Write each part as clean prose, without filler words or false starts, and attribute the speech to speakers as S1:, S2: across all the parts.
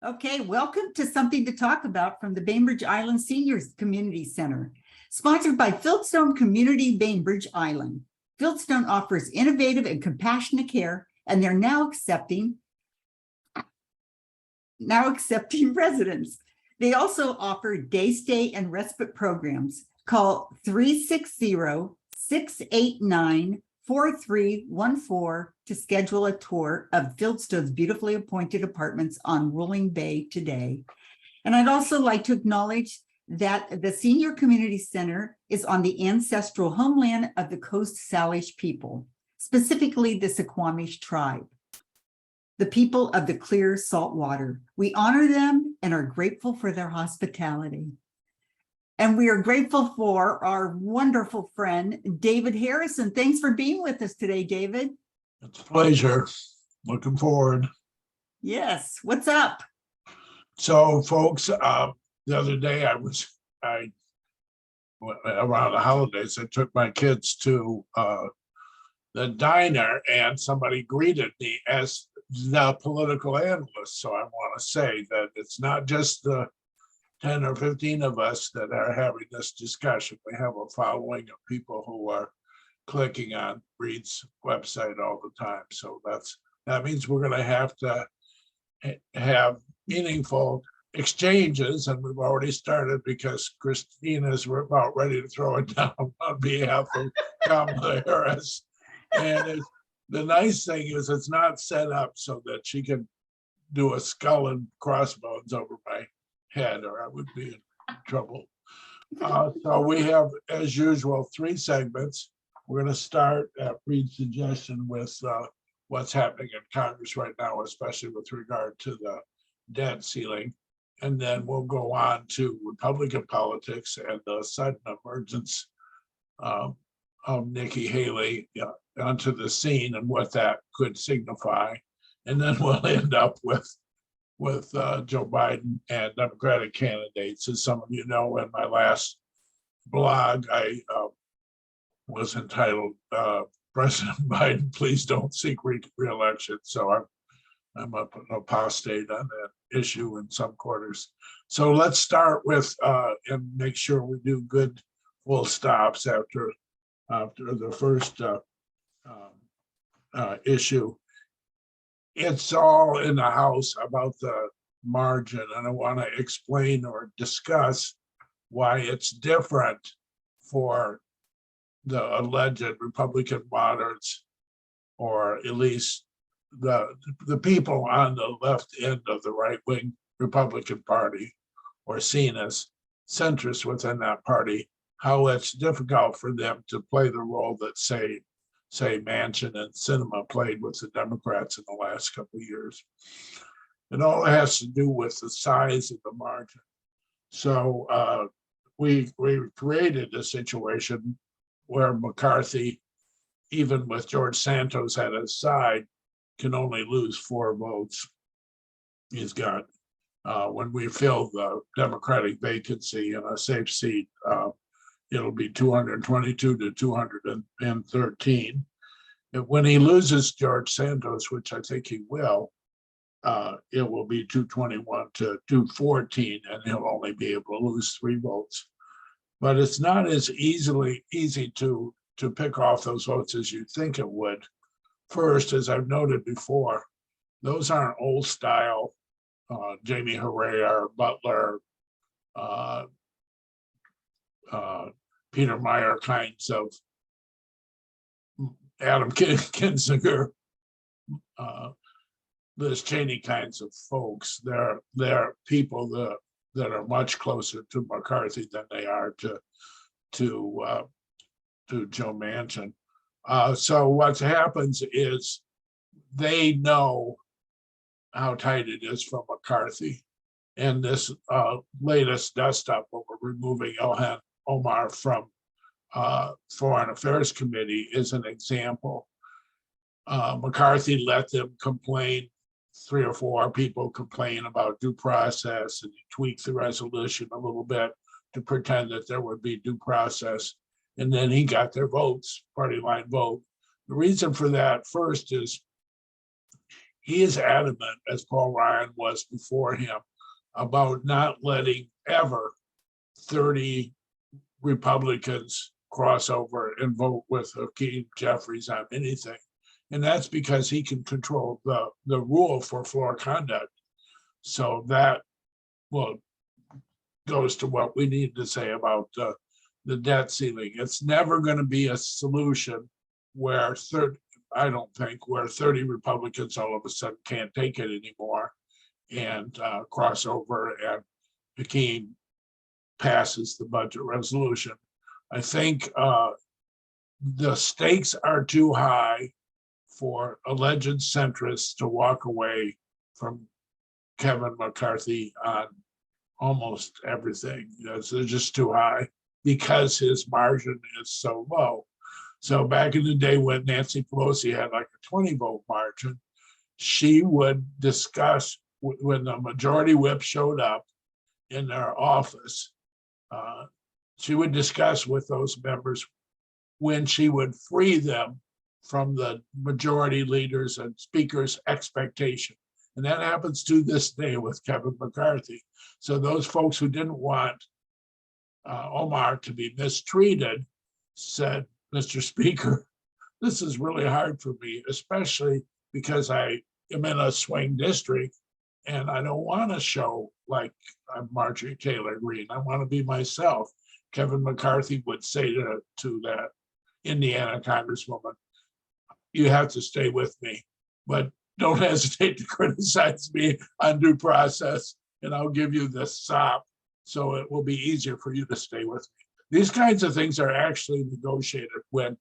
S1: Okay, welcome to Something to Talk About from the Bainbridge Island Seniors Community Center, sponsored by Fieldstone Community Bainbridge Island. Fieldstone offers innovative and compassionate care, and they're now accepting residents. They also offer day stay and respite programs. Call 360-689-4314 to schedule a tour of Fieldstone's beautifully appointed apartments on Rolling Bay today. And I'd also like to acknowledge that the Senior Community Center is on the ancestral homeland of the Coast Salish people, specifically the Suquamish tribe, the people of the clear salt water. We honor them and are grateful for their hospitality. And we are grateful for our wonderful friend, David Harrison. Thanks for being with us today, David.
S2: It's a pleasure. Looking forward.
S1: Yes. What's up?
S2: So, folks, the other day around the holidays, I took my kids to the diner, and somebody greeted me as the political analyst. So I want to say that it's not just the 10 or 15 of us that are having this discussion. We have a following of people who are clicking on Reed's website all the time. So that means we're going to have meaningful exchanges, and we've already started because Christina's about ready to throw it down on behalf of Kamala Harris. And the nice thing is it's not set up so that she can do a skull and crossbones over my head, or I would be in trouble. So we have, as usual, 3 segments. We're going to start at Reed's suggestion with what's happening in Congress right now, especially with regard to the debt ceiling. And then we'll go on to Republican politics and the sudden emergence of Nikki Haley onto the scene and what that could signify. And then we'll end up with Joe Biden and Democratic candidates. As some of you know, in my last blog, I was entitled President Biden, please don't seek re-election. So I'm an apostate on that issue in some quarters. So let's start with and make sure we do good full stops after the first issue. It's all in the House about the margin, and I want to explain or discuss why it's different for the alleged Republican moderates, or at least the people on the left end of the right-wing Republican Party, or seen as centrists within that party, how it's difficult for them to play the role that say Manchin and Sinema played with the Democrats in the last couple of years. It all has to do with the size of the margin. So we created a situation where McCarthy, even with George Santos at his side, can only lose 4 votes. He's got, when we fill the Democratic vacancy in a safe seat, it'll be 222 to 213. And when he loses George Santos, which I think he will, it will be 221 to 214, and he'll only be able to lose 3 votes. But it's not as easy to pick off those votes as you think it would. First, as I've noted before, those aren't old style Jamie Herrera, Butler, Peter Meyer kinds of, Adam Kinzinger, Liz Cheney kinds of folks. They're people that are much closer to McCarthy than they are to Joe Manchin. So what happens is they know how tight it is for McCarthy. And this latest dust up over removing Ilhan Omar from Foreign Affairs Committee is an example. McCarthy let them complain. 3 or 4 people complain about due process, and he tweaked the resolution a little bit to pretend that there would be due process. And then he got their votes, party line vote. The reason for that, first, is he is adamant, as Paul Ryan was before him, about not letting ever 30 Republicans cross over and vote with Hakeem Jeffries on anything. And that's because he can control the rule for floor conduct. So that, well, goes to what we need to say about the debt ceiling. It's never going to be a solution where I don't think, where 30 Republicans all of a sudden can't take it anymore and cross over and Hakeem passes the budget resolution. I think the stakes are too high for alleged centrists to walk away from Kevin McCarthy on almost everything. So they're just too high because his margin is so low. So back in the day when Nancy Pelosi had like a 20 vote margin, she would discuss when the majority whip showed up in their office, she would discuss with those members when she would free them from the majority leaders and speakers' expectation. And that happens to this day with Kevin McCarthy. So those folks who didn't want Omar to be mistreated said, Mr. Speaker, this is really hard for me, especially because I am in a swing district and I don't want to show like I'm Marjorie Taylor Greene. I want to be myself. Kevin McCarthy would say to that Indiana Congresswoman, you have to stay with me, but don't hesitate to criticize me on due process, and I'll give you the sop so it will be easier for you to stay with me. These kinds of things are actually negotiated when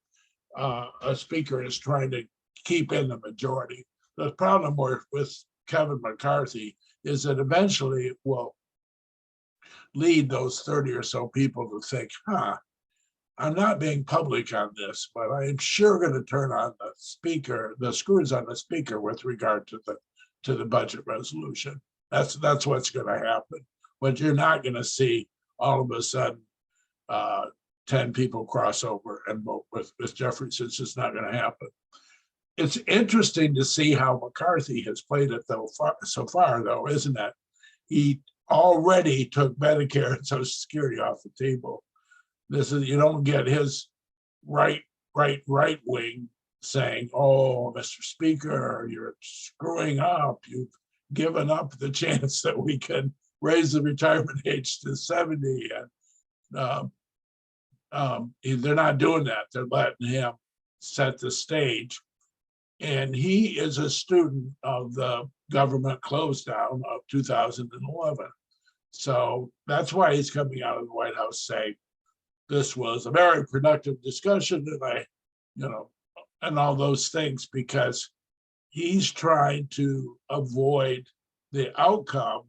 S2: a speaker is trying to keep in the majority. The problem with Kevin McCarthy is that eventually it will lead those 30 or so people to think, I'm not being public on this, but I'm sure going to turn on the speaker, the screws on the speaker with regard to the budget resolution. That's what's going to happen. But you're not going to see all of a sudden 10 people cross over and vote with Jeffries. It's just not going to happen. It's interesting to see how McCarthy has played it so far, though, isn't it? He already took Medicare and Social Security off the table. This is, you don't get his right wing saying, oh, Mr. Speaker, you're screwing up. You've given up the chance that we can raise the retirement age to 70. And they're not doing that. They're letting him set the stage. And he is a student of the government close down of 2011. So that's why he's coming out of the White House saying, this was a very productive discussion, and and all those things, because he's trying to avoid the outcome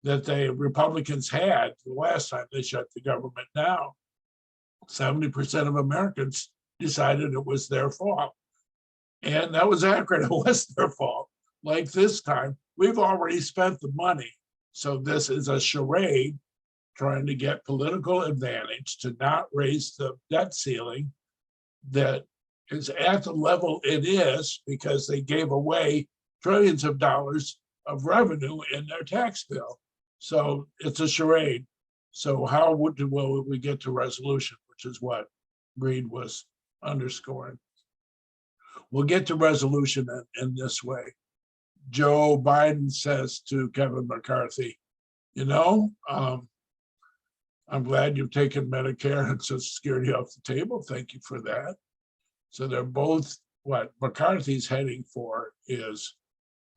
S2: that the Republicans had the last time they shut the government down. 70% of Americans decided it was their fault. And that was accurate. It was their fault. Like this time, we've already spent the money. So this is a charade trying to get political advantage to not raise the debt ceiling that is at the level it is because they gave away trillions of dollars of revenue in their tax bill. So it's a charade. So how will we get to resolution, which is what Reed was underscoring. We'll get to resolution in this way. Joe Biden says to Kevin McCarthy, I'm glad you've taken Medicare and Social Security off the table. Thank you for that. So they're both, what McCarthy's heading for is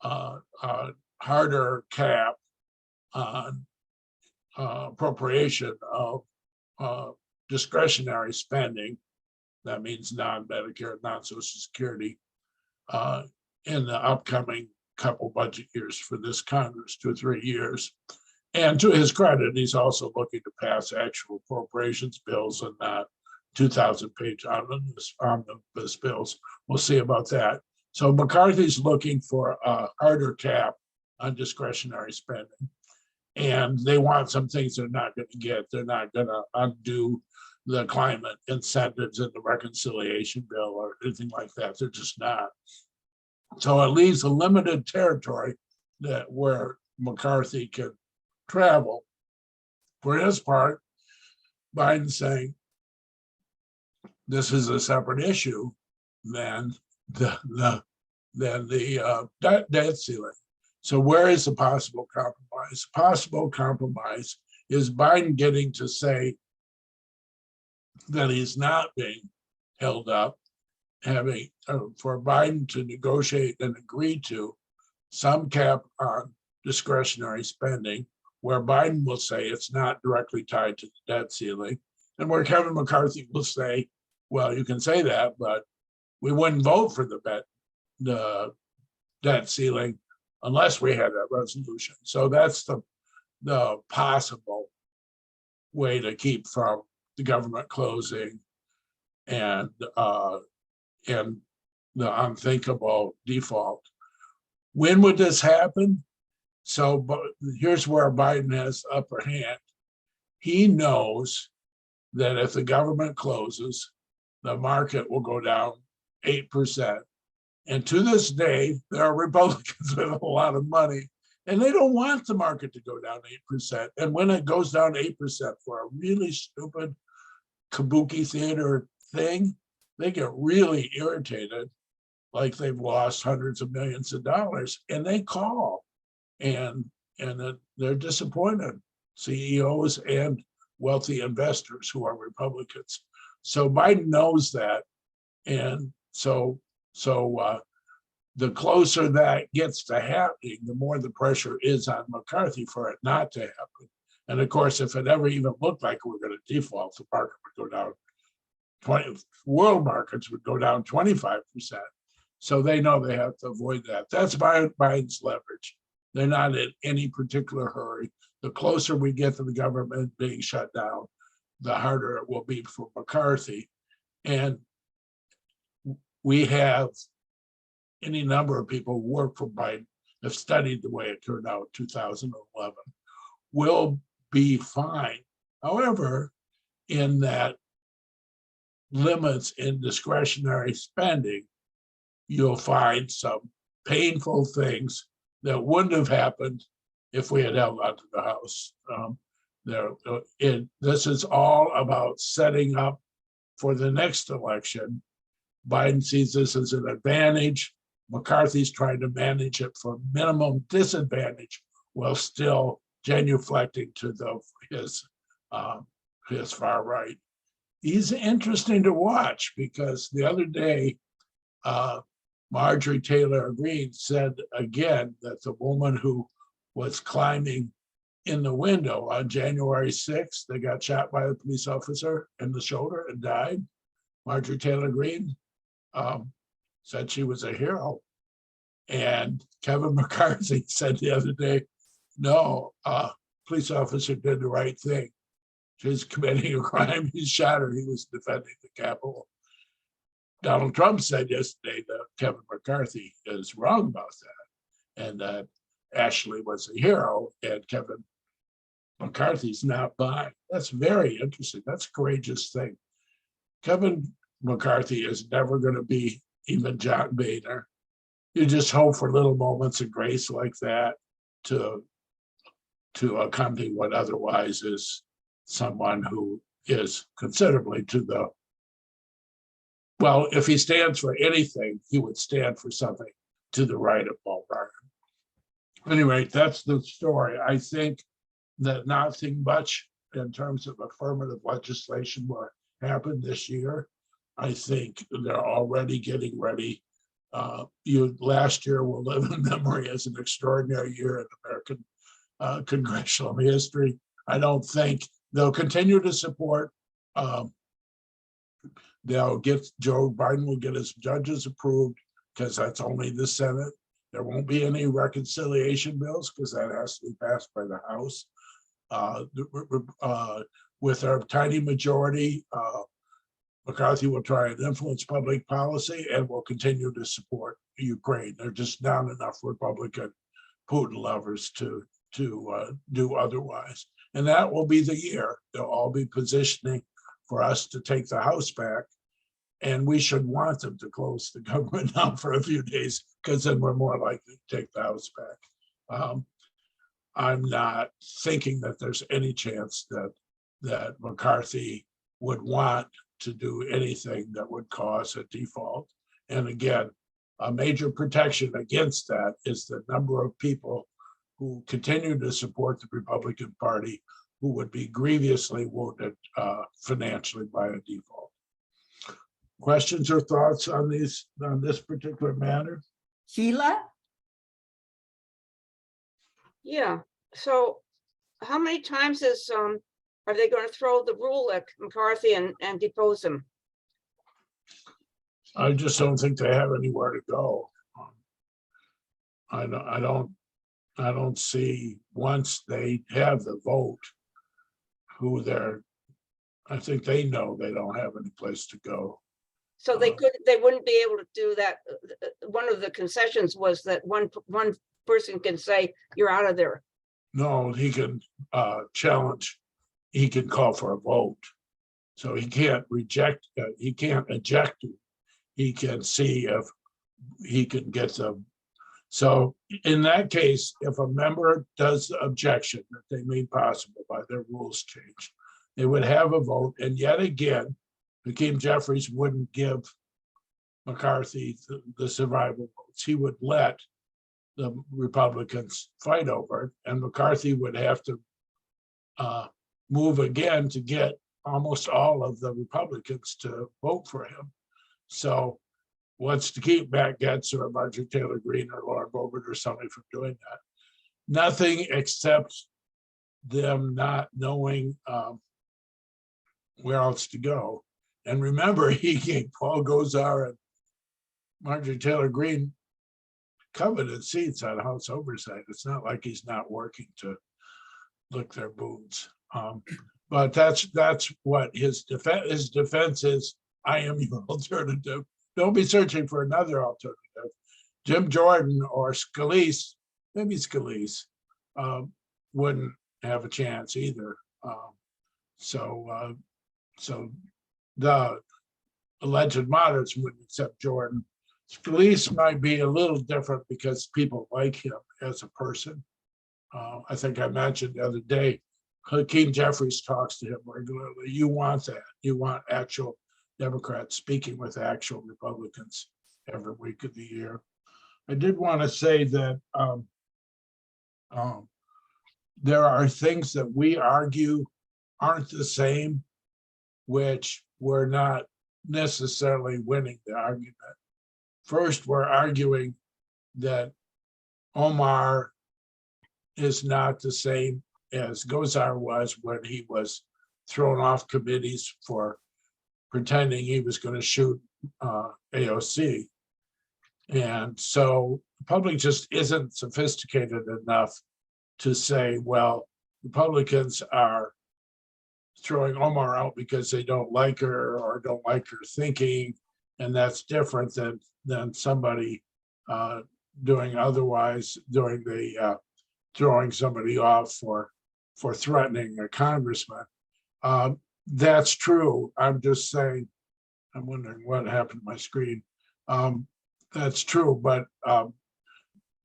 S2: a harder cap on appropriation of discretionary spending. That means non-Medicare, non-Social Security in the upcoming couple budget years for this Congress, 2 or 3 years. And to his credit, he's also looking to pass actual appropriations bills and not 2,000-page omnibus bills. We'll see about that. So McCarthy's looking for a harder cap on discretionary spending. And they want some things they're not going to get. They're not going to undo the climate incentives in the reconciliation bill or anything like that. They're just not. So it leaves a limited territory that where McCarthy can travel. For his part, Biden's saying this is a separate issue than the debt ceiling. So where is the possible compromise? Possible compromise is Biden getting to say that he's not being held up, having for Biden to negotiate and agree to some cap on discretionary spending, where Biden will say it's not directly tied to the debt ceiling, and where Kevin McCarthy will say, well, you can say that, but we wouldn't vote for the debt ceiling unless we had that resolution. So that's the possible way to keep from the government closing and the unthinkable default. When would this happen? So, but here's where Biden has upper hand. He knows that if the government closes, the market will go down 8%. And to this day, there are Republicans with a lot of money, and they don't want the market to go down 8%. And when it goes down 8% for a really stupid kabuki theater thing, they get really irritated, like they've lost hundreds of millions of dollars, and they call, and they're disappointed, CEOs and wealthy investors who are Republicans. So Biden knows that, and so the closer that gets to happening, the more the pressure is on McCarthy for it not to happen. And of course, if it ever even looked like we're going to default, the market would go down 20, world markets would go down 25%. So they know they have to avoid that. That's Biden's leverage. They're not in any particular hurry. The closer we get to the government being shut down, the harder it will be for McCarthy. And we have any number of people who work for Biden have studied the way it turned out in 2011, will be fine. However, in that limits in discretionary spending, you'll find some painful things that wouldn't have happened if we had held on to the House. This is all about setting up for the next election. Biden sees this as an advantage. McCarthy's trying to manage it for minimum disadvantage while still genuflecting to his far right. He's interesting to watch because the other day, Marjorie Taylor Greene said again that the woman who was climbing in the window on January 6th, they got shot by a police officer in the shoulder and died. Marjorie Taylor Greene said she was a hero. And Kevin McCarthy said the other day, no, police officer did the right thing. She's committing a crime. He shot her. He was defending the Capitol. Donald Trump said yesterday that Kevin McCarthy is wrong about that, and that Ashley was a hero, and Kevin McCarthy's not buying. That's very interesting. That's a courageous thing. Kevin McCarthy is never going to be even John Boehner. You just hope for little moments of grace like that to accompany what otherwise is someone who is considerably to the, well, if he stands for anything, he would stand for something to the right of Paul Ryan. Anyway, that's the story. I think that nothing much in terms of affirmative legislation will happen this year. I think they're already getting ready. Last year will live in memory as an extraordinary year in American congressional history. I don't think they'll continue to support. They'll get Joe Biden will get his judges approved because that's only the Senate. There won't be any reconciliation bills because that has to be passed by the House. With our tiny majority, McCarthy will try and influence public policy and will continue to support Ukraine. They're just not enough Republican Putin lovers to do otherwise. And that will be the year. They'll all be positioning for us to take the House back. And we should want them to close the government down for a few days, because then we're more likely to take the House back. I'm not thinking that there's any chance that McCarthy would want to do anything that would cause a default. And again, a major protection against that is the number of people who continue to support the Republican Party who would be grievously wounded financially by a default. Questions or thoughts on this particular matter?
S1: Sheila?
S3: Yeah, so how many times are they going to throw the rule at McCarthy and depose him?
S2: I just don't think they have anywhere to go. I don't see, once they have the vote, I think they know they don't have any place to go.
S3: So they wouldn't be able to do that. One of the concessions was that one person can say, you're out of there.
S2: No, he can challenge, he can call for a vote. So he can't reject, he can't eject it. He can see if he can get them. So in that case, if a member does the objection that they made possible by their rules change, they would have a vote. And yet again, Hakeem Jeffries wouldn't give McCarthy the survival votes. He would let the Republicans fight over it, and McCarthy would have to move again to get almost all of the Republicans to vote for him. So what's to keep Matt Gaetz or Marjorie Taylor Greene or Lauren Boebert or somebody from doing that? Nothing except them not knowing where else to go. And remember, he gave Paul Gosar and Marjorie Taylor Greene coveted seats on House Oversight. It's not like he's not working to lick their boots. But that's what his defense is. I am your alternative. Don't be searching for another alternative. Jim Jordan or Scalise, maybe Scalise, wouldn't have a chance either. So the alleged moderates wouldn't accept Jordan. Scalise might be a little different because people like him as a person. I think I mentioned the other day, Hakeem Jeffries talks to him regularly. You want that. You want actual Democrats speaking with actual Republicans every week of the year. I did want to say that there are things that we argue aren't the same, which we're not necessarily winning the argument. First, we're arguing that Omar is not the same as Gosar was when he was thrown off committees for pretending he was going to shoot AOC. And so the public just isn't sophisticated enough to say, well, Republicans are throwing Omar out because they don't like her or don't like her thinking, and that's different than somebody doing otherwise, during the throwing somebody off for threatening a congressman. That's true. I'm just saying, I'm wondering what happened to my screen. That's true, but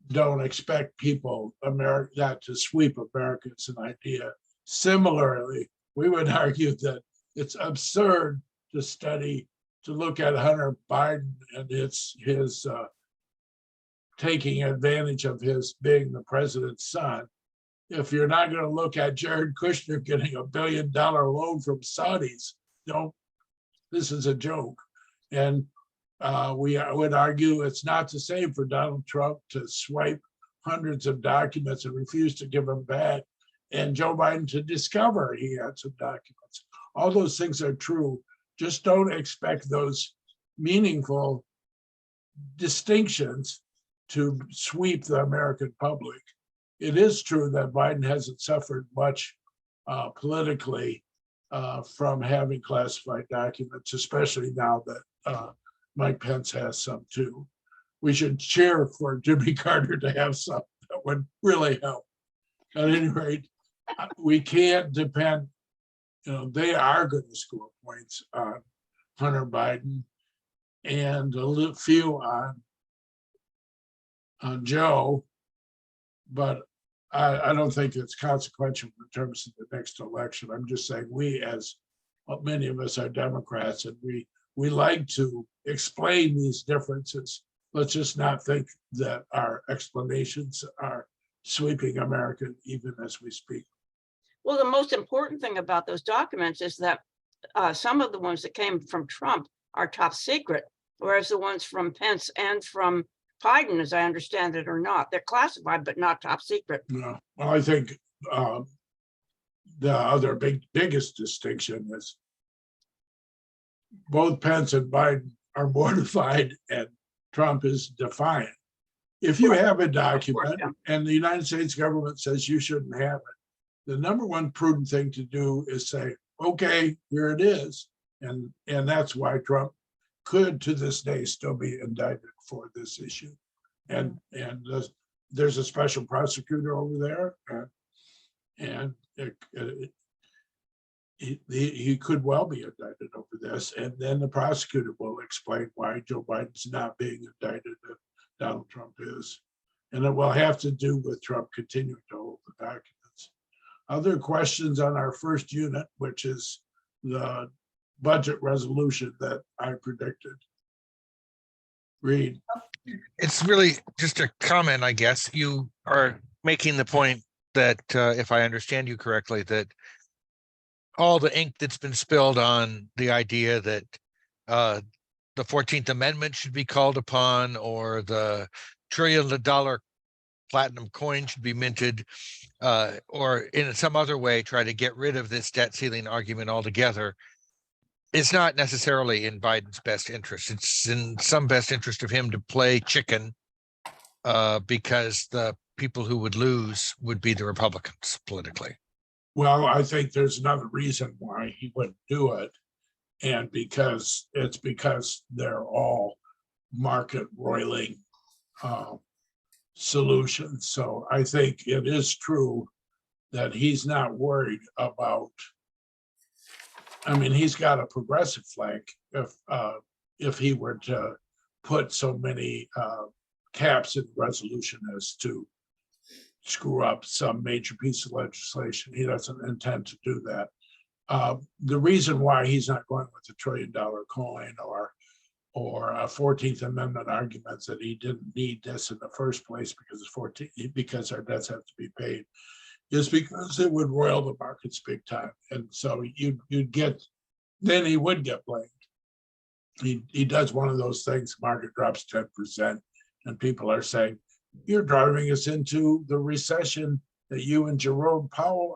S2: don't expect people that to sweep America as an idea. Similarly, we would argue that it's absurd to look at Hunter Biden and his taking advantage of his being the president's son, if you're not going to look at Jared Kushner getting $1 billion loan from Saudis. This is a joke. And we would argue it's not the same for Donald Trump to swipe hundreds of documents and refuse to give them back, and Joe Biden to discover he had some documents. All those things are true. Just don't expect those meaningful distinctions to sweep the American public. It is true that Biden hasn't suffered much politically from having classified documents, especially now that Mike Pence has some too. We should cheer for Jimmy Carter to have some. That would really help. At any rate, we can't depend, they are going to score points on Hunter Biden. and a few on Joe, but I don't think it's consequential in terms of the next election. I'm just saying we, as many of us are Democrats, and we like to explain these differences. Let's just not think that our explanations are sweeping America even as we speak.
S3: Well, the most important thing about those documents is that some of the ones that came from Trump are top secret, whereas the ones from Pence and from Biden, as I understand it, are not. They're classified, but not top secret.
S2: No, well, I think the other biggest distinction is both Pence and Biden are mortified and Trump is defiant. If you have a document and the United States government says you shouldn't have it, the number one prudent thing to do is say, okay, here it is. And that's why Trump could to this day still be indicted for this issue. And there's a special prosecutor over there, and he could well be indicted over this. And then the prosecutor will explain why Joe Biden's not being indicted and Donald Trump is. And it will have to do with Trump continuing to hold the documents. Other questions on our first unit, which is the budget resolution that I predicted. Read.
S4: It's really just a comment, I guess. You are making the point that, if I understand you correctly, that all the ink that's been spilled on the idea that the 14th Amendment should be called upon, or the $1 trillion platinum coin should be minted, or in some other way try to get rid of this debt ceiling argument altogether, it's not necessarily in Biden's best interest. It's in some best interest of him to play chicken, because the people who would lose would be the Republicans politically.
S2: Well, I think there's another reason why he wouldn't do it. And because they're all market roiling solutions. So I think it is true that he's not worried about, I mean, he's got a progressive flank if he were to put so many caps in the resolution as to screw up some major piece of legislation. He doesn't intend to do that. The reason why he's not going with the $1 trillion coin or a 14th Amendment arguments that he didn't need this in the first place because our debts have to be paid is because it would roil the markets big time. And so you'd get, then he would get blamed. He does one of those things, market drops 10%, and people are saying, you're driving us into the recession that you and Jerome Powell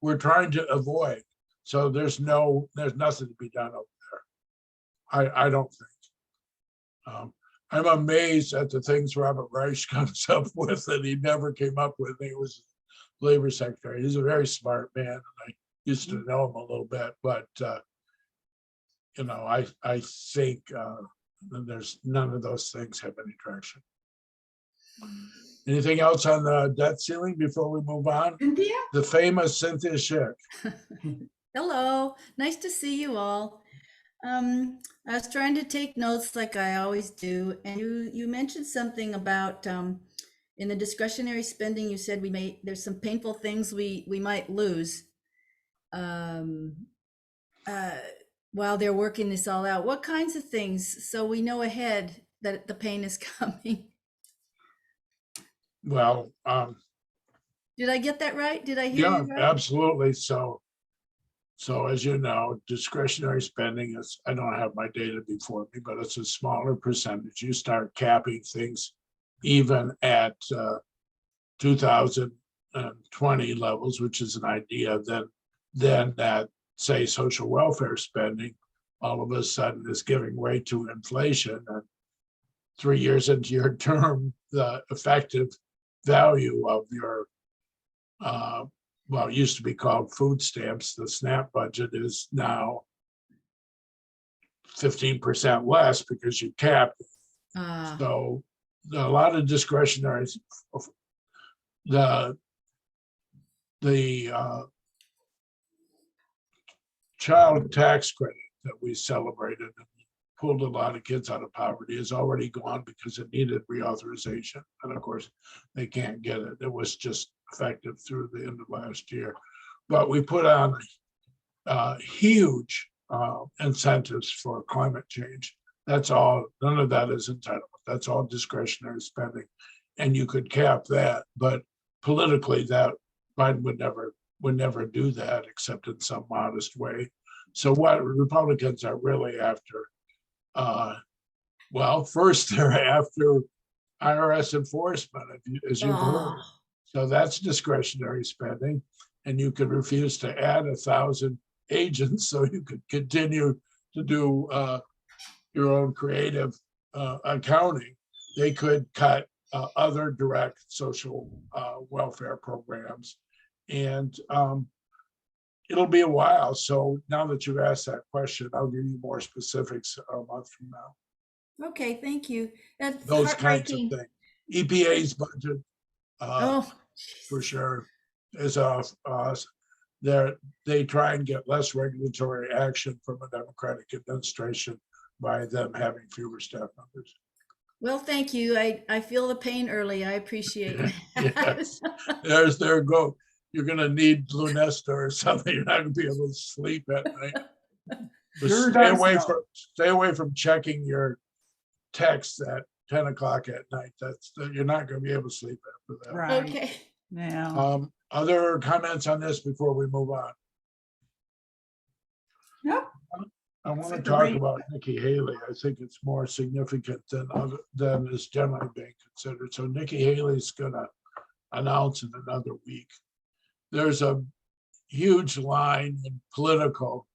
S2: we're trying to avoid. So there's nothing to be done over there. I don't think. I'm amazed at the things Robert Reich comes up with that he never came up with. He was Labor Secretary. He's a very smart man, and I used to know him a little bit, but I think there's none of those things have any traction. Anything else on the debt ceiling before we move on?
S1: Cynthia?
S2: The famous Cynthia Schick.
S5: Hello, nice to see you all. I was trying to take notes like I always do, and you mentioned something about in the discretionary spending. You said there's some painful things we might lose while they're working this all out. What kinds of things, so we know ahead that the pain is coming?
S2: Well,
S5: Did I get that right? Did I hear you right?
S2: absolutely. So as you know, discretionary spending is, I don't have my data before me, but it's a smaller percentage. You start capping things even at 2020 levels, which is an idea, then that, say, social welfare spending all of a sudden is giving way to inflation. And 3 years into your term, the effective value of your well, it used to be called food stamps. The SNAP budget is now 15% less because you capped it. So a lot of discretionary, the child tax credit that we celebrated and pulled a lot of kids out of poverty is already gone because it needed reauthorization. And of course, they can't get it. It was just effective through the end of last year. But we put on huge incentives for climate change. That's all, none of that is entitlement. That's all discretionary spending. And you could cap that, but politically that Biden would never do that except in some modest way. So what Republicans are really after, well, first they're after IRS enforcement, as you've heard.
S5: Oh,
S2: So that's discretionary spending. And you could refuse to add 1,000 agents so you could continue to do your own creative accounting. They could cut other direct social welfare programs. And it'll be a while. So now that you've asked that question, I'll give you more specifics a month from now.
S5: okay, thank you. That's
S2: Those kinds of
S5: heartbreaking.
S2: things. EPA's budget,
S5: Oh,
S2: for sure, is off. They try and get less regulatory action from a Democratic administration by them having fewer staff members.
S5: well, thank you. I feel the pain early. I appreciate that.
S2: Yes, there you go. You're gonna need Lunesta or something. You're not gonna be able to sleep at night. But
S1: Sure does help.
S2: stay away from checking your texts at 10 o'clock at night. You're not gonna be able to sleep after that.
S1: Right,
S5: Okay.
S1: yeah.
S2: Other comments on this before we move on?
S1: Nope.
S2: I want to
S1: Super
S2: talk
S1: great.
S2: about Nikki Haley. I think it's more significant than is generally being considered. So Nikki Haley's gonna announce in another week. There's a huge line in Politico.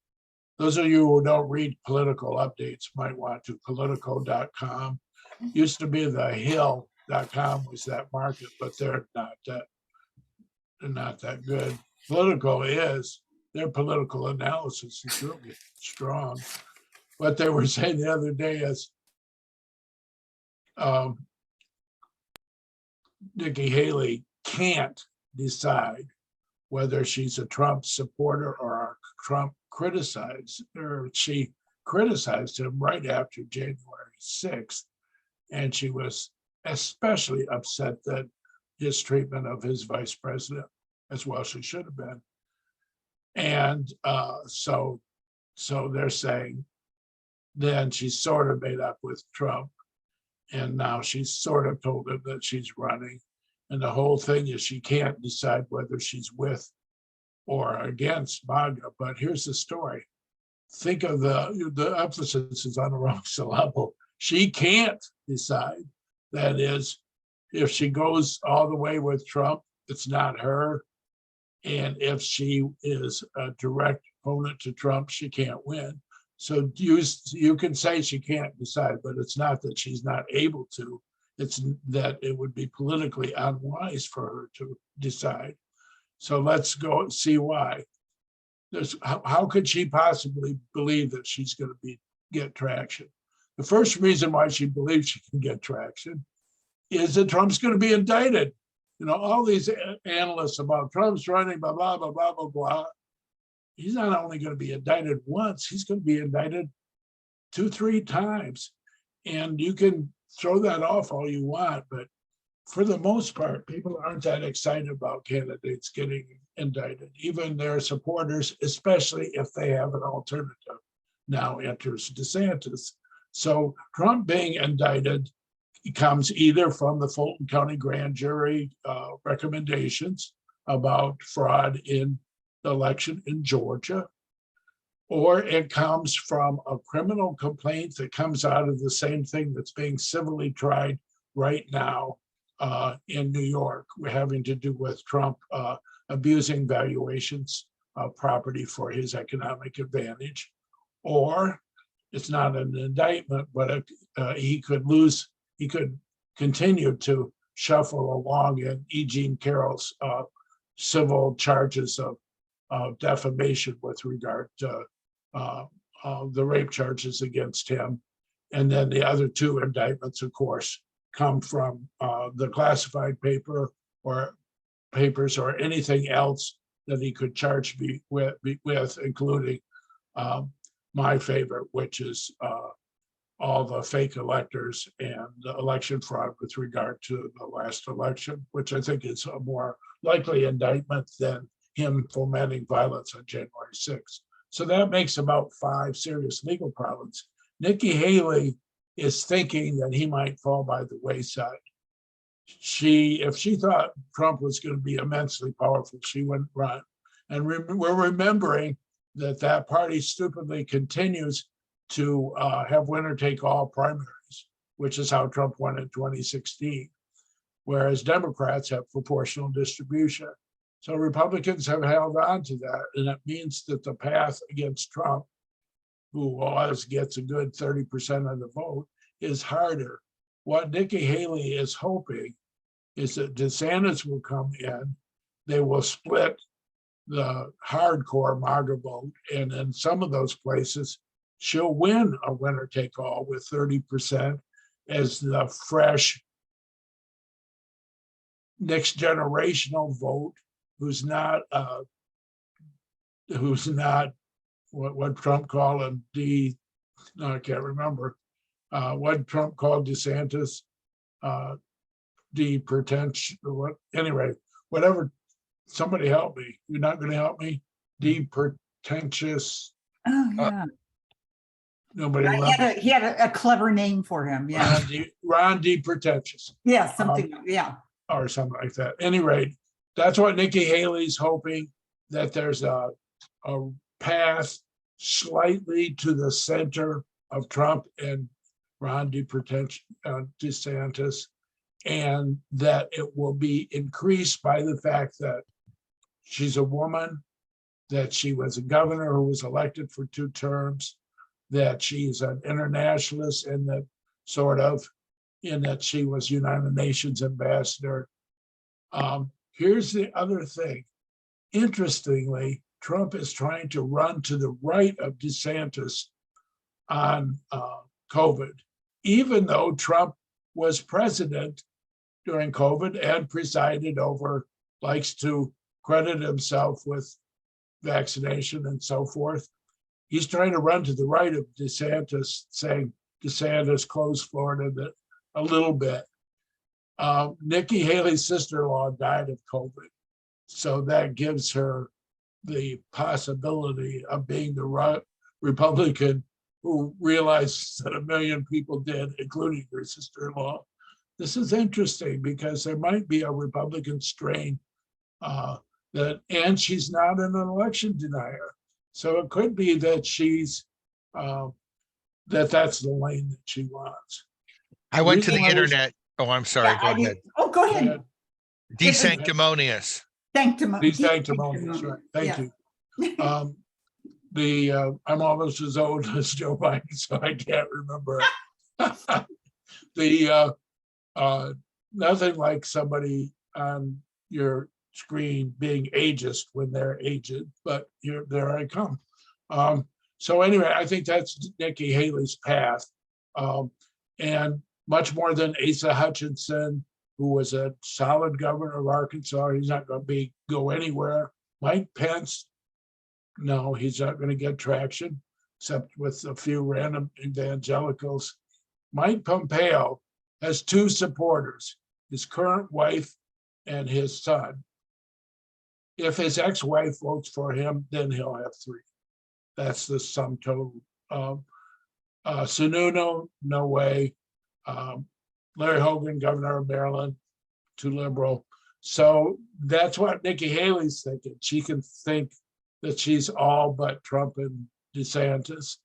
S2: Those of you who don't read political updates might want to. Politico.com. Used to be the Hill.com was that market, but they're not that good. Politico is. Their political analysis is really strong. What they were saying the other day is Nikki Haley can't decide whether she's a Trump supporter or a Trump criticized, or she criticized him right after January 6th. And she was especially upset that his treatment of his vice president, as well she should have been. And so they're saying then she's sort of made up with Trump. And now she's sort of told him that she's running. And the whole thing is she can't decide whether she's with or against MAGA. But here's the story. Think of the emphasis is on the wrong syllable. She can't decide. That is, if she goes all the way with Trump, it's not her. And if she is a direct opponent to Trump, she can't win. So you can say she can't decide, but it's not that she's not able to. It's that it would be politically unwise for her to decide. So let's go see why. How could she possibly believe that she's going to get traction? The first reason why she believes she can get traction is that Trump's going to be indicted. You know, all these analysts about Trump's running, blah, blah, blah, blah, blah, blah. He's not only going to be indicted once, he's going to be indicted 2-3 times. And you can throw that off all you want, but for the most part, people aren't that excited about candidates getting indicted, even their supporters, especially if they have an alternative. Now enters DeSantis. So Trump being indicted comes either from the Fulton County grand jury recommendations about fraud in the election in Georgia, or it comes from a criminal complaint that comes out of the same thing that's being civilly tried right now in New York, having to do with Trump abusing valuations of property for his economic advantage. Or it's not an indictment, but he could continue to shuffle along in E. Jean Carroll's civil charges of defamation with regard to the rape charges against him. And then the other 2 indictments, of course, come from the classified paper or papers or anything else that he could charge me with, including my favorite, which is all the fake electors and the election fraud with regard to the last election, which I think is a more likely indictment than him fomenting violence on January 6th. So that makes about 5 serious legal problems. Nikki Haley is thinking that he might fall by the wayside. If she thought Trump was going to be immensely powerful, she wouldn't run. And we're remembering that that party stupidly continues to have winner take all primaries, which is how Trump won in 2016, whereas Democrats have proportional distribution. So Republicans have held on to that, and it means that the path against Trump, who always gets a good 30% of the vote, is harder. What Nikki Haley is hoping is that DeSantis will come in, they will split the hardcore MAGA vote, and in some of those places, she'll win a winner take all with 30% as the fresh next generational vote who's not what Trump called a no, I can't remember what Trump called DeSantis pretentious, what, anyway, whatever, somebody help me. You're not going to help me? Pretentious.
S1: Oh, yeah.
S2: Nobody
S1: He had a clever name for him. Yeah.
S2: Ron pretentious.
S1: Yeah. Something. Yeah.
S2: Or something like that. At any rate, that's what Nikki Haley's hoping, that there's a path slightly to the center of Trump and Ron DeSantis, and that it will be increased by the fact that she's a woman, that she was a governor who was elected for 2 terms, that she's an internationalist, and that in that she was United Nations ambassador. Here's the other thing. Interestingly, Trump is trying to run to the right of DeSantis on COVID, even though Trump was president during COVID and presided over, likes to credit himself with vaccination and so forth. He's trying to run to the right of DeSantis, saying DeSantis closed Florida a little bit. Nikki Haley's sister-in-law died of COVID, so that gives her the possibility of being the Republican who realized that 1 million people did, including her sister-in-law. This is interesting because there might be a Republican strain and she's not an election denier. So it could be that she's that's the lane that she wants.
S4: I went to the internet. Oh, I'm sorry.
S1: Yeah,
S4: Go ahead.
S1: Oh, go ahead.
S4: Desanctimonious.
S2: Desanctimonious, right. Thank you. I'm almost as old as Joe Biden, so I can't remember. Nothing like somebody on your screen being ageist when they're aged, but there I come. So anyway, I think that's Nikki Haley's path. And much more than Asa Hutchinson, who was a solid governor of Arkansas. He's not going to go anywhere. Mike Pence, no, he's not going to get traction, except with a few random evangelicals. Mike Pompeo has 2 supporters, his current wife and his son. If his ex-wife votes for him, then he'll have 3. That's the sum total. Sununu, no way. Larry Hogan, governor of Maryland, too liberal. So that's what Nikki Haley's thinking. She can think that she's all but Trump and DeSantis.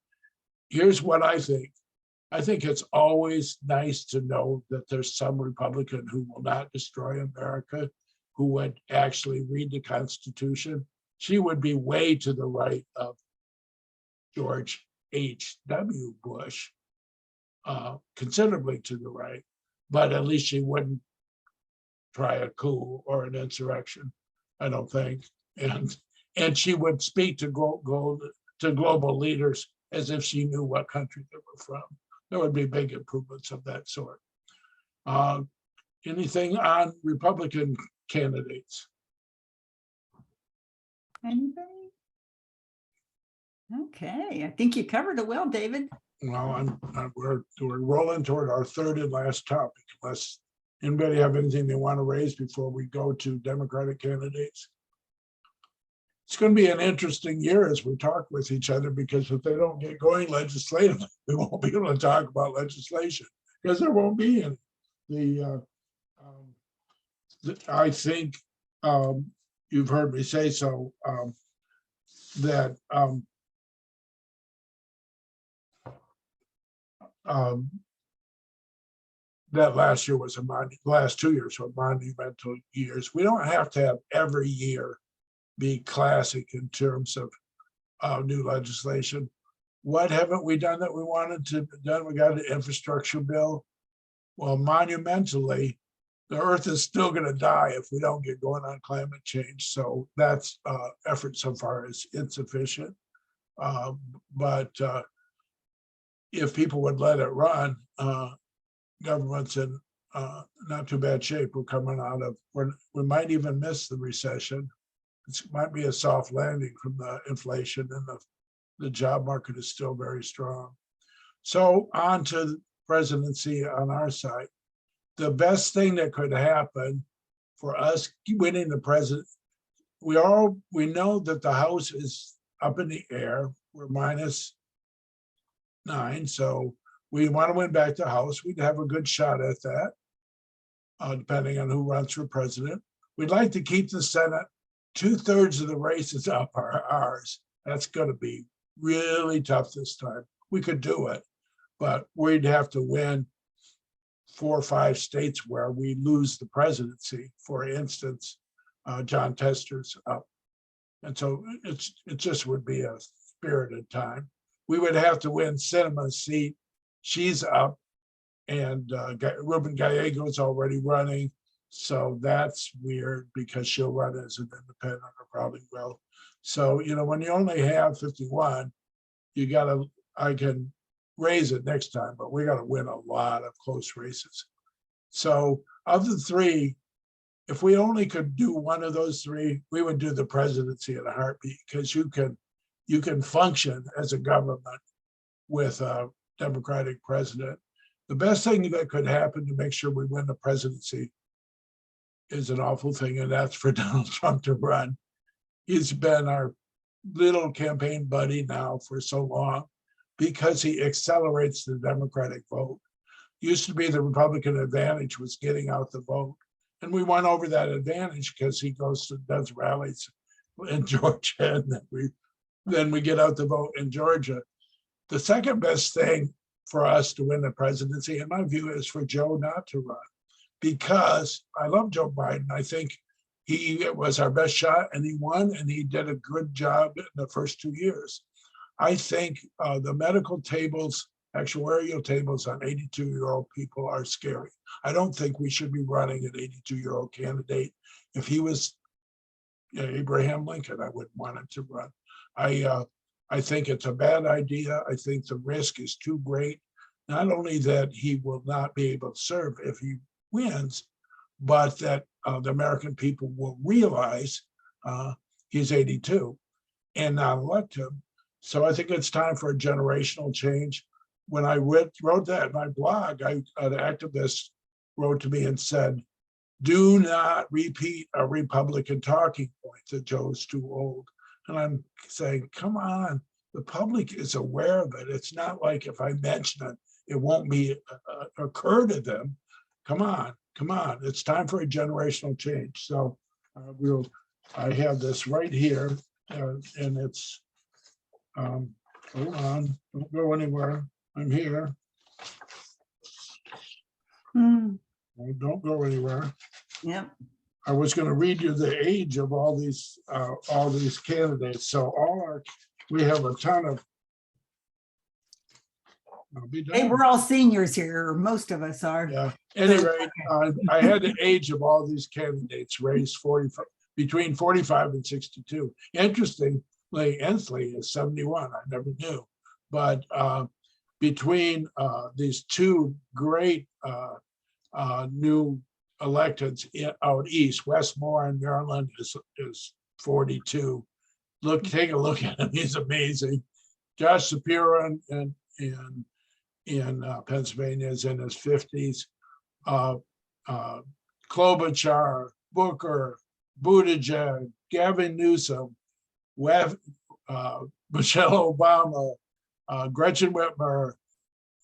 S2: Here's what I think. I think it's always nice to know that there's some Republican who will not destroy America, who would actually read the Constitution. She would be way to the right of George H.W. Bush, considerably to the right, but at least she wouldn't try a coup or an insurrection, I don't think. And she would speak to global leaders as if she knew what country they were from. There would be big improvements of that sort. Anything on Republican candidates?
S1: Anybody? Okay, I think you covered it well, David.
S2: Well, we're rolling toward our third and last topic, unless anybody have anything they want to raise before we go to Democratic candidates. It's going to be an interesting year as we talk with each other, because if they don't get going legislatively, we won't be able to talk about legislation because there won't be any. I think you've heard me say so, that that last year was last 2 years were monumental years. We don't have to have every year be classic in terms of new legislation. What haven't we done that we wanted to done? We got an infrastructure bill. Well, monumentally, the earth is still going to die if we don't get going on climate change. So that's effort so far is insufficient. But if people would let it run, government's in not too bad shape. We're coming out of, we might even miss the recession. It might be a soft landing from the inflation, and the job market is still very strong. So on to the presidency on our side. The best thing that could happen for us winning the president, we know that the House is up in the air. We're -9, so we want to win back the House. We'd have a good shot at that, depending on who runs for president. We'd like to keep the Senate. 2/3 of the races up are ours. That's going to be really tough this time. We could do it, but we'd have to win 4 or 5 states where we lose the presidency. For instance, John Tester's up. And so it just would be a spirited time. We would have to win Cinema's seat. She's up, and Ruben Gallego's already running. So that's weird because she'll run as an independent, or probably will. So, when you only have 51, I can raise it next time, but we got to win a lot of close races. So of the 3, if we only could do one of those 3, we would do the presidency in a heartbeat, because you can function as a government with a Democratic president. The best thing that could happen to make sure we win the presidency is an awful thing, and that's for Donald Trump to run. He's been our little campaign buddy now for so long, because he accelerates the Democratic vote. Used to be the Republican advantage was getting out the vote. And we won over that advantage because he does rallies in Georgia, and then we get out the vote in Georgia. The second best thing for us to win the presidency, in my view, is for Joe not to run, because I love Joe Biden. I think he was our best shot, and he won, and he did a good job in the first 2 years. I think the medical tables, actuarial tables on 82-year-old people are scary. I don't think we should be running an 82-year-old candidate. If he was Abraham Lincoln, I wouldn't want him to run. I think it's a bad idea. I think the risk is too great. Not only that he will not be able to serve if he wins, but that the American people will realize he's 82 and not elect him. So I think it's time for a generational change. When I wrote that in my blog, an activist wrote to me and said, do not repeat a Republican talking point that Joe's too old. And I'm saying, come on, the public is aware of it. It's not like if I mention it, it won't be occur to them. Come on. It's time for a generational change. So I have this right here, and it's, hold on, don't go anywhere. I'm here. Don't go anywhere.
S1: Yep.
S2: I was going to read you the age of all these candidates. So we have a ton of. I'll be done.
S1: Hey, we're all seniors here, or most of us are.
S2: Yeah. Anyway, I had the age of all these candidates raised between 45 and 62. Interestingly, Inslee is 71. I never knew, but between these 2 great new electeds out east, Westmore in Maryland is 42. Take a look at him. He's amazing. Josh Shapiro in in Pennsylvania is in his 50s. Klobuchar, Booker, Buttigieg, Gavin Newsom, Michelle Obama, Gretchen Whitmer,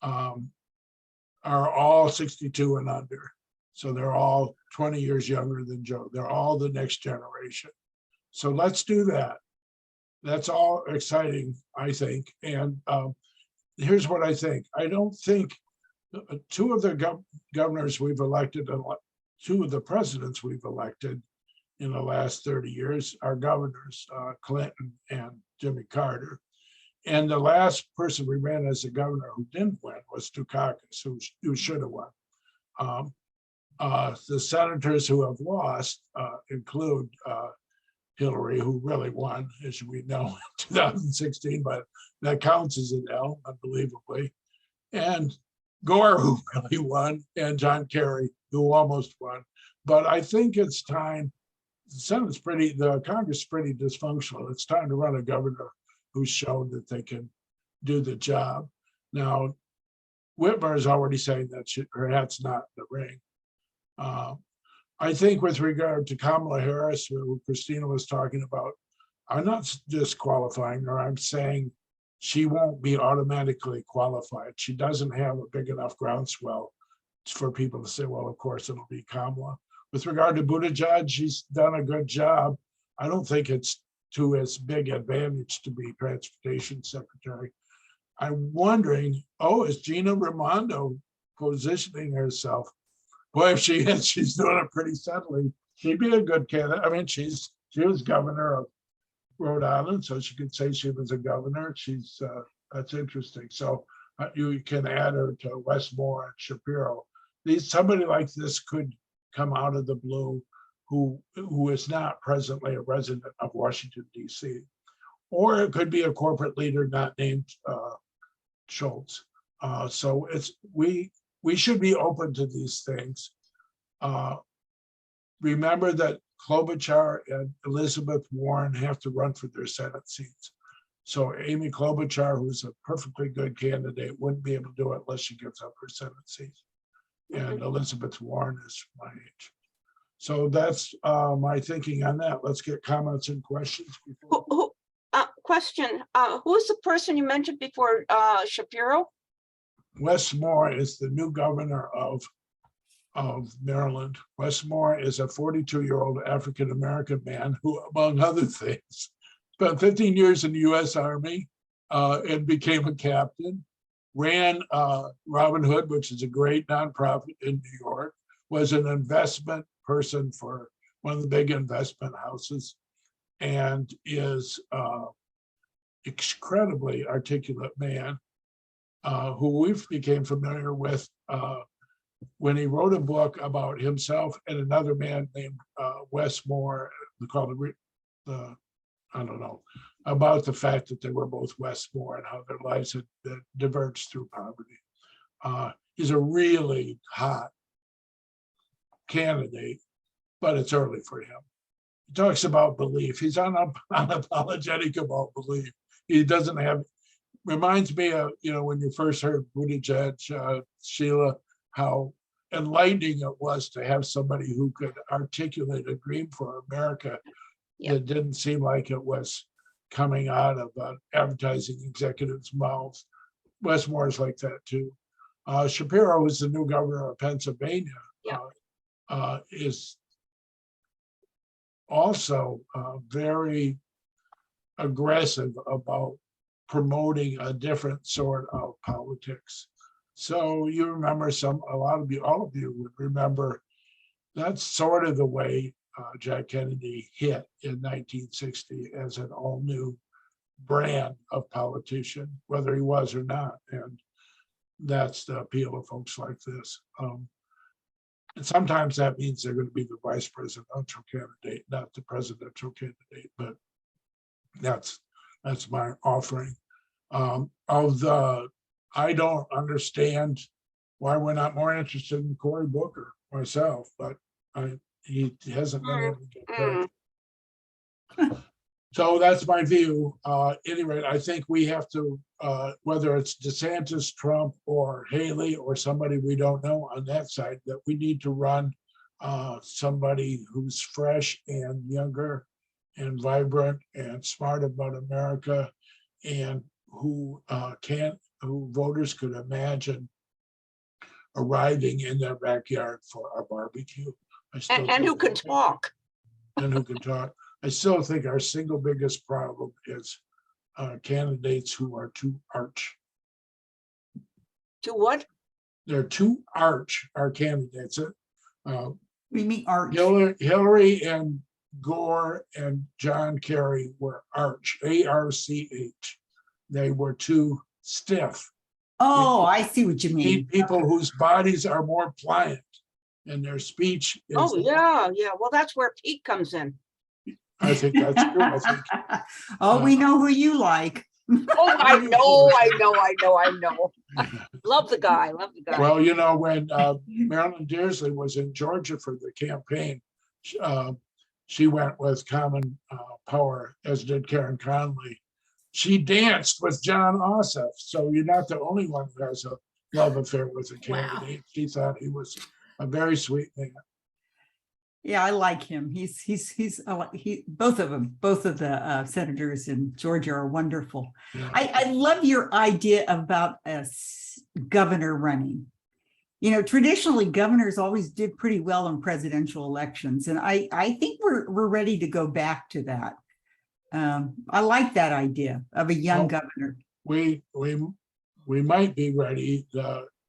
S2: are all 62 and under. So they're all 20 years younger than Joe. They're all the next generation. So let's do that. That's all exciting, I think. And here's what I think. I don't think two of the governors we've elected and two of the presidents we've elected in the last 30 years are governors, Clinton and Jimmy Carter. And the last person we ran as a governor who didn't win was Dukakis, who should have won. The senators who have lost include Hillary, who really won, as we know, in 2016, but that counts as an L, unbelievably. And Gore, who really won, and John Kerry, who almost won. But I think it's time. The Congress is pretty dysfunctional. It's time to run a governor who's shown that they can do the job. Now, Whitmer is already saying that her hat's not in the ring. I think with regard to Kamala Harris, who Christina was talking about, I'm not disqualifying her. I'm saying she won't be automatically qualified. She doesn't have a big enough groundswell for people to say, well, of course it'll be Kamala. With regard to Buttigieg, she's done a good job. I don't think it's to his big advantage to be transportation secretary. I'm wondering, is Gina Raimondo positioning herself? Boy, if she is, she's doing it pretty steadily. She'd be a good candidate. I mean, she was governor of Rhode Island, so she could say she was a governor. That's interesting. So you can add her to Westmore and Shapiro. Somebody like this could come out of the blue who is not presently a resident of Washington, D.C. Or it could be a corporate leader not named Schultz. So we should be open to these things. Remember that Klobuchar and Elizabeth Warren have to run for their Senate seats. So Amy Klobuchar, who's a perfectly good candidate, wouldn't be able to do it unless she gives up her Senate seat. And Elizabeth Warren is my age. So that's my thinking on that. Let's get comments and questions.
S3: Question, who's the person you mentioned before Shapiro?
S2: Wes Moore is the new governor of Maryland. Wes Moore is a 42-year-old African-American man who, among other things, spent 15 years in the U.S. Army and became a captain, ran Robin Hood, which is a great nonprofit in New York, was an investment person for one of the big investment houses, and is incredibly articulate man who we became familiar with when he wrote a book about himself and another man named Wes Moore, called I don't know, about the fact that they were both Wes Moore and how their lives had diverged through poverty. He's a really hot candidate, but it's early for him. He talks about belief. He's unapologetic about belief. He doesn't have, reminds me of, when you first heard Buttigieg, Sheila, how enlightening it was to have somebody who could articulate a dream for America that didn't seem like it was coming out of an advertising executive's mouth. Wes Moore is like that too. Shapiro, who's the new governor of Pennsylvania, is also very aggressive about promoting a different sort of politics. So you remember all of you would remember that's sort of the way Jack Kennedy hit in 1960 as an all new brand of politician, whether he was or not. And that's the appeal of folks like this. And sometimes that means they're going to be the vice presidential candidate, not the presidential candidate, but that's my offering. I don't understand why we're not more interested in Cory Booker myself, but he hasn't been able to get So that's my view. Anyway, I think we have to, whether it's DeSantis, Trump, or Haley, or somebody we don't know on that side, that we need to run somebody who's fresh and younger and vibrant and smart about America, and who who voters could imagine arriving in their backyard for a barbecue.
S3: And who can talk.
S2: And who can talk. I still think our single biggest problem is candidates who are too arch.
S3: To what?
S2: They're too arch, our candidates.
S1: We mean Arch.
S2: Hillary and Gore and John Kerry were arch, A-R-C-H. They were too stiff.
S1: Oh, I see what you
S2: Need
S1: mean.
S2: people whose bodies are more pliant and their speech is.
S3: Oh, yeah, yeah. Well, that's where Pete comes in.
S2: I think that's true. I think
S1: Oh, we know who you like.
S3: Oh, I know. Love the guy, love the guy.
S2: Well, you know, when Marilyn Dearsley was in Georgia for the campaign, she went with Common Power, as did Karen Conley. She danced with John Ossoff, so you're not the only one who has a love affair with a candidate. She thought he was a very sweet man.
S1: Yeah, I like him. Both of them, both of the senators in Georgia are wonderful.
S2: Yeah.
S1: I love your idea about a governor running. You know, traditionally governors always did pretty well in presidential elections, and I think we're ready to go back to that. I like that idea of a young governor.
S2: We might be ready.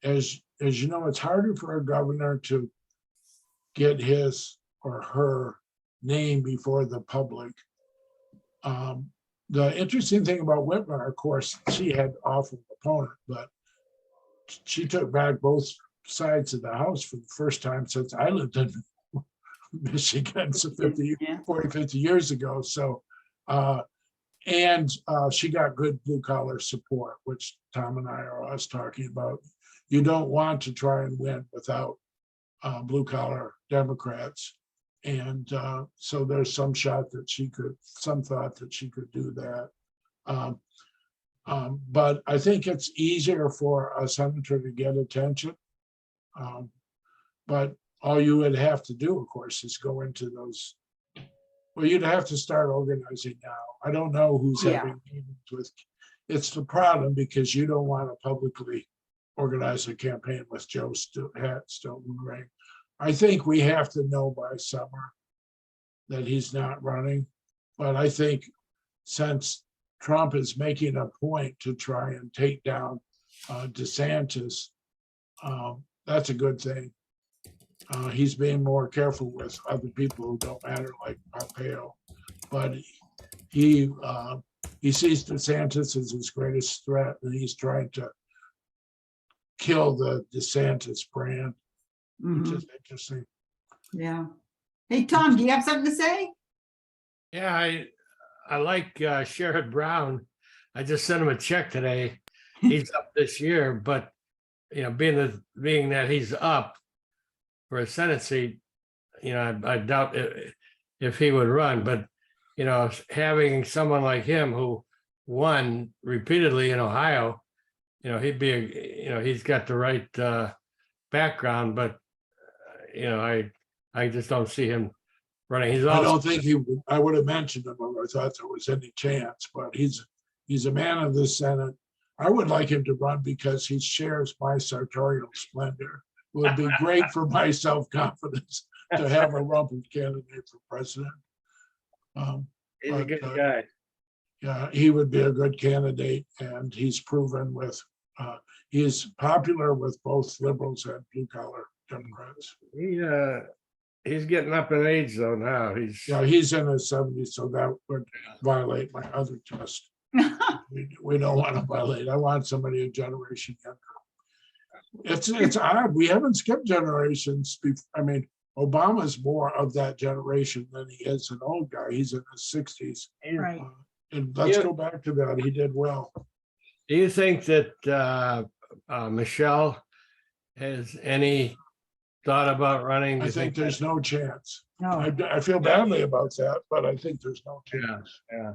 S2: As you know, it's harder for a governor to get his or her name before the public. The interesting thing about Whitmer, of course, she had awful opponent, but she took back both sides of the House for the first time since I lived in Michigan, so 50 years ago. So, and she got good blue collar support, which Tom and I are always talking about. You don't want to try and win without blue collar Democrats. And so there's some thought that she could do that. But I think it's easier for a senator to get attention. But all you would have to do, of course, is go into those. Well, you'd have to start organizing now. I don't know who's having meetings with. It's the problem because you don't want to publicly organize a campaign with Joe hat still in the ring. I think we have to know by summer that he's not running. But I think since Trump is making a point to try and take down DeSantis, that's a good thing. He's being more careful with other people who don't matter, like Pompeo. But he sees DeSantis as his greatest threat, and he's trying to kill the DeSantis brand, which is interesting.
S1: Yeah. Hey, Tom, do you have something to say?
S6: Yeah, I like Sherrod Brown. I just sent him a check today. He's up this year, but you know, being that he's up for a Senate seat, you know, I doubt if he would run. But you know, having someone like him who won repeatedly in Ohio, you know, he's got the right background. But you know, I just don't see him running.
S2: I don't think he would. I would have mentioned him if I thought there was any chance, but he's a man of the Senate. I would like him to run because he shares my sartorial splendor. It would be great for my self-confidence to have a rumpled candidate for president.
S6: He's a good guy.
S2: Yeah, he would be a good candidate, and he's proven he is popular with both liberals and blue collar Democrats.
S6: He's getting up in age though now.
S2: He's in his 70s, so that would violate my other test. We don't want to violate. I want somebody a generation younger. It's odd. We haven't skipped generations. I mean, Obama's more of that generation than he is an old guy. He's in his 60s.
S1: Right.
S2: And let's go back to that. He did well.
S6: Do you think that Michelle has any thought about running? Do
S2: I
S6: you
S2: think there's no chance.
S1: No.
S2: I feel badly about that, but I think there's no
S6: Yeah,
S2: chance.
S6: yeah.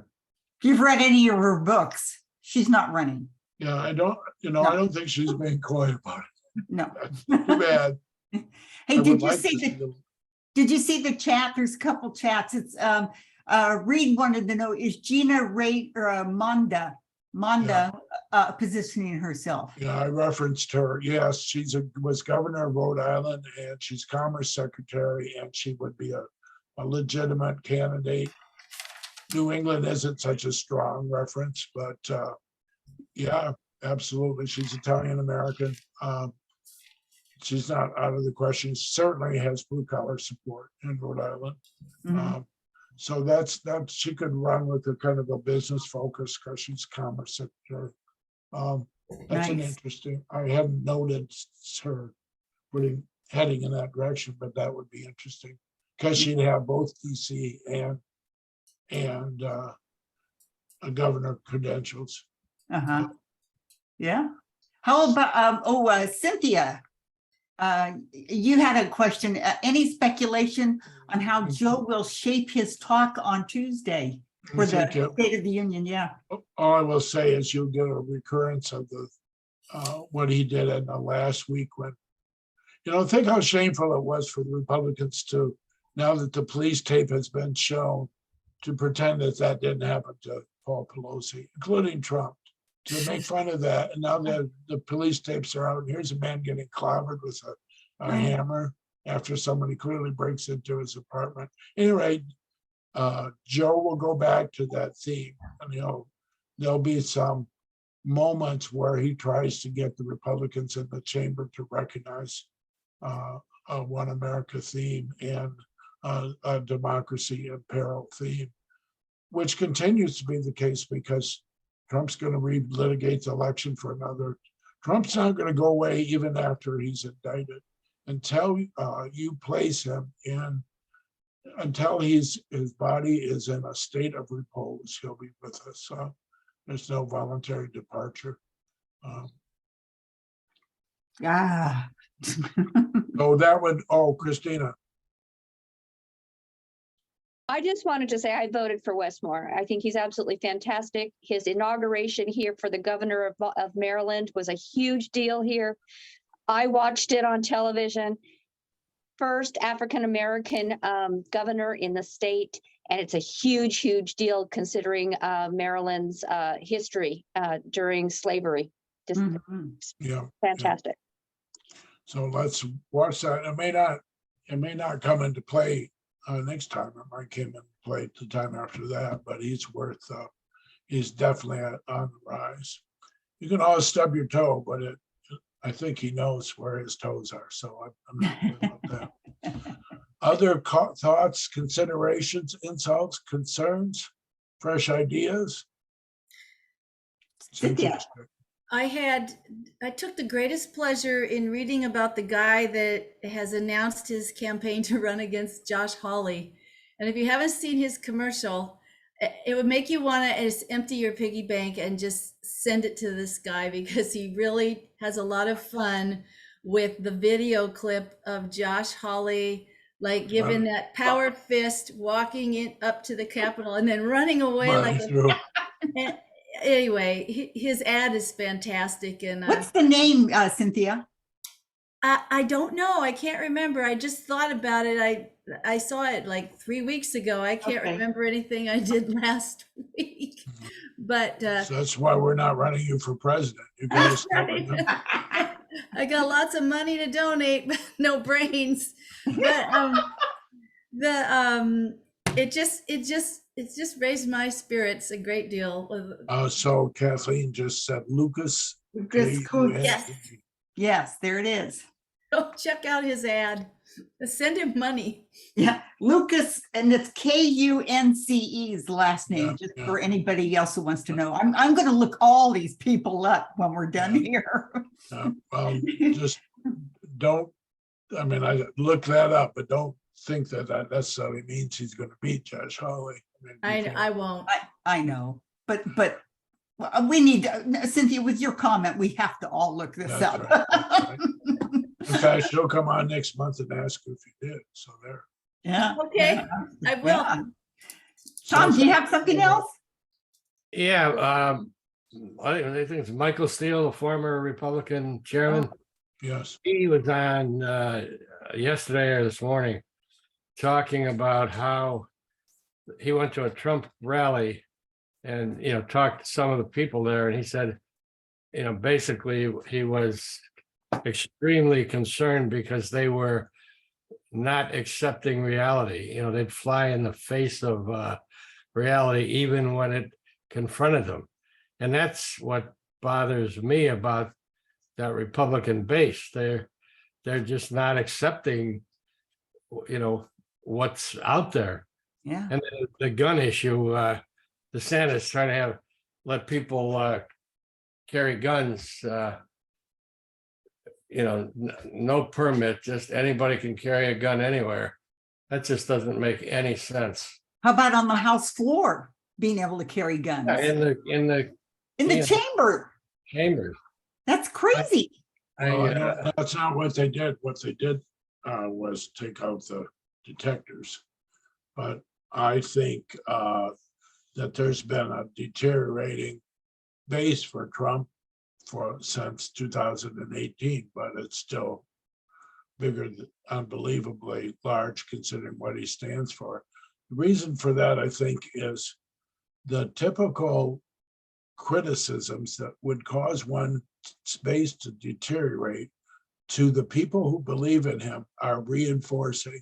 S1: If you've read any of her books, she's not running.
S2: Yeah, I don't, I don't think she's being coy about
S1: No.
S2: it. Too bad.
S1: Hey,
S2: I would
S1: did you
S2: like
S1: see
S2: to see
S1: the,
S2: them.
S1: did you see the chat? There's a couple chats. It's Reed wanted to know, is Gina Ray or Monda positioning herself?
S2: Yeah, I referenced her. Yes, was governor of Rhode Island and she's commerce secretary and she would be a legitimate candidate. New England isn't such a strong reference, but yeah, absolutely. She's Italian American. She's not out of the question. She certainly has blue collar support in Rhode Island.
S1: Mhm.
S2: So that's she could run with a kind of a business focus because she's commerce secretary. That's an
S1: Nice.
S2: interesting. I hadn't noted her heading in that direction, but that would be interesting because she'd have both DC and a governor credentials.
S1: Uh-huh. Yeah. How about, Cynthia? You had a question. Any speculation on how Joe will shape his talk on Tuesday for
S2: I
S1: the
S2: think
S1: State of the Union? Yeah.
S2: all I will say is you'll get a recurrence of the what he did in the last week when, think how shameful it was for the Republicans to, now that the police tape has been shown, to pretend that that didn't happen to Paul Pelosi, including Trump, to make fun of that. And now that the police tapes are out, and here's a man getting clobbered with a hammer after somebody clearly breaks into his apartment. Anyway, Joe will go back to that theme, and there'll be some moments where he tries to get the Republicans in the chamber to recognize a One America theme and a democracy in peril theme, which continues to be the case because Trump's going to relitigate the election for another. Trump's not going to go away even after he's indicted until you place him in, until his body is in a state of repose. He'll be with us. There's no voluntary departure.
S1: Ah.
S2: So that would, Christina.
S7: I just wanted to say I voted for Westmore. I think he's absolutely fantastic. His inauguration here for the governor of Maryland was a huge deal here. I watched it on television. First African-American governor in the state. And it's a huge, huge deal considering Maryland's history during slavery. Just fantastic.
S2: So let's watch that. It may not come into play next time. It might come into play the time after that, but he's definitely on the rise. You can always stub your toe, but I think he knows where his toes are. So I'm not worried about that. Other thoughts, considerations, insults, concerns, fresh ideas?
S1: Cynthia.
S5: I took the greatest pleasure in reading about the guy that has announced his campaign to run against Josh Hawley. And if you haven't seen his commercial, it would make you want to just empty your piggy bank and just send it to this guy, because he really has a lot of fun with the video clip of Josh Hawley, like giving that power fist, walking up to the Capitol and then running away anyway, his ad is fantastic. And
S1: What's the name, Cynthia?
S5: I don't know. I can't remember. I just thought about it. I saw it like 3 weeks ago. I can't remember anything I did last week. But
S2: so that's why we're not running you for president. You guys,
S5: I got lots of money to donate, but no brains. But it just raised my spirits a great deal.
S2: So Kathleen just said Lucas.
S1: Yes, there it is.
S5: Go check out his ad. Send him money.
S1: Yeah, Lucas, and it's Kunce's last name, just for anybody else who wants to know. I'm going to look all these people up when we're done here.
S2: Well, just don't. I mean, I looked that up, but don't think that necessarily means he's going to beat Josh Hawley.
S5: I won't.
S1: I know, but we need Cynthia, with your comment, we have to all look this up.
S2: Right. fact, she'll come on next month and ask if you did. So there.
S1: Yeah.
S5: Okay, I will.
S1: Yeah. Tom, do you have something else?
S6: Yeah, I think it's Michael Steele, the former Republican chairman.
S2: Yes.
S6: He was on yesterday or this morning talking about how he went to a Trump rally and, talked to some of the people there. And he said, basically he was extremely concerned because they were not accepting reality. They'd fly in the face of reality even when it confronted them. And that's what bothers me about that Republican base. They're just not accepting, what's out there.
S1: Yeah.
S6: And the gun issue, DeSantis trying to let people carry guns, no permit, just anybody can carry a gun anywhere. That just doesn't make any sense.
S1: How about on the House floor, being able to carry guns?
S6: In the
S1: In the
S6: yeah.
S1: chamber?
S6: chambers.
S1: That's crazy.
S2: That's not what they did. What they did was take out the detectors. But I think that there's been a deteriorating base for Trump since 2018, but it's still bigger, unbelievably large considering what he stands for. The reason for that, I think, is the typical criticisms that would cause one space to deteriorate to the people who believe in him are reinforcing.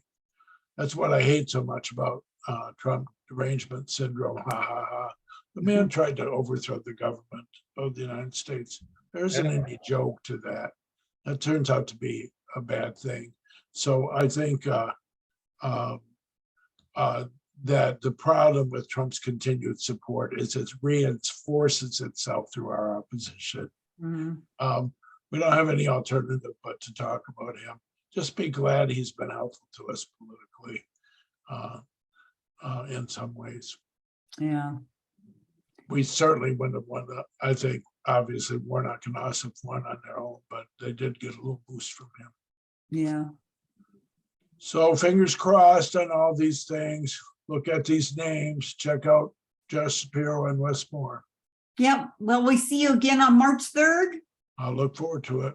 S2: That's what I hate so much about Trump derangement syndrome. Ha ha ha. The man tried to overthrow the government of the United States. There isn't any joke to that. That turns out to be a bad thing. So I think that the problem with Trump's continued support is it reinforces itself through our opposition.
S1: Mhm.
S2: We don't have any alternative but to talk about him. Just be glad he's been helpful to us politically in some ways.
S1: Yeah.
S2: We certainly wouldn't have won that. I think obviously Warnock and Ossoff won on their own, but they did get a little boost from him.
S1: Yeah.
S2: So fingers crossed on all these things. Look at these names. Check out Josh Shapiro and Westmore.
S1: Yep. Well, we see you again on March 3rd.
S2: I'll look forward to it.